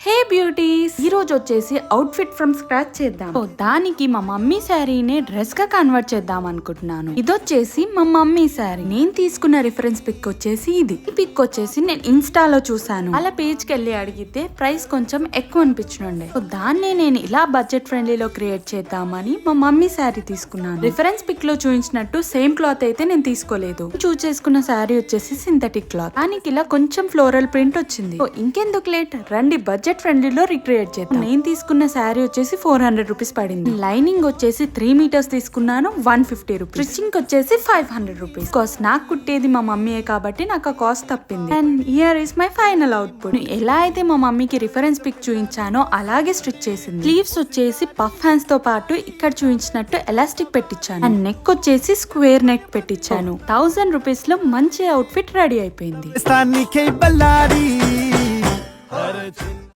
హే beauties, ఈ రోజు వచ్చేసి అవుట్ ఫిట్ ఫ్రమ్ స్క్రాచ్ చేద్దాం. దానికి మా మమ్మీ శారీని డ్రెస్ గా కన్వర్ట్ చేద్దాం అనుకుంటున్నాను. ఇదొచ్చేసి మా మమ్మీ శారీ. నేను తీసుకున్న రిఫరెన్స్ పిక్ వచ్చేసి ఇది. ఈ పిక్ వచ్చేసి నేను ఇన్స్టాలో చూసాను. అలా పేజ్ కి వెళ్ళి అడిగితే ప్రైస్ కొంచెం ఎక్కువ అనిపించనుండే. దాన్ని నేను ఇలా బడ్జెట్ ఫ్రెండ్లీలో క్రియేట్ చేద్దామని మా మమ్మీ శారీ తీసుకున్నాను. రిఫరెన్స్ పిక్ లో చూపించినట్టు సేమ్ క్లాత్ అయితే నేను తీసుకోలేదు. చూస్ చేసుకున్న శారీ వచ్చేసి సింథటిక్ క్లాత్. దానికి ఇలా కొంచెం ఫ్లోరల్ ప్రింట్ వచ్చింది. ఇంకెందుకు లేట్, రండి బడ్జెట్ ఫ్రెండ్లీలో రిక్రియేట్ చేద్దాం. నేను తీసుకున్న శారీ వచ్చేసి 400 రూపీస్ పడింది. లైనింగ్ వచ్చేసి 3 మీటర్స్ తీసుకున్నాను, 150 రూపీస్. స్టిచ్చింగ్ వచ్చేసి 500 రూపీస్. కాస్ట్ నాకు కుట్టేది మా మమ్మీయే కాబట్టి నాకు ఆ కాస్ట్ తప్పింది. And here is my final output. ఎలా అయితే మా మమ్మీకి రిఫరెన్స్ పిక్ చూపించానో అలాగే స్టిచ్ చేసింది. స్లీవ్స్ వచ్చేసి పఫ్ హ్యాండ్స్ తో పాటు ఇక్కడ చూపించినట్టు ఎలాస్టిక్ పెట్టించాను. అండ్ నెక్ వచ్చేసి స్క్వేర్ నెక్ పెట్టించాను. 1000 రూపీస్ లో మంచి అవుట్ ఫిట్ రెడీ అయిపోయింది.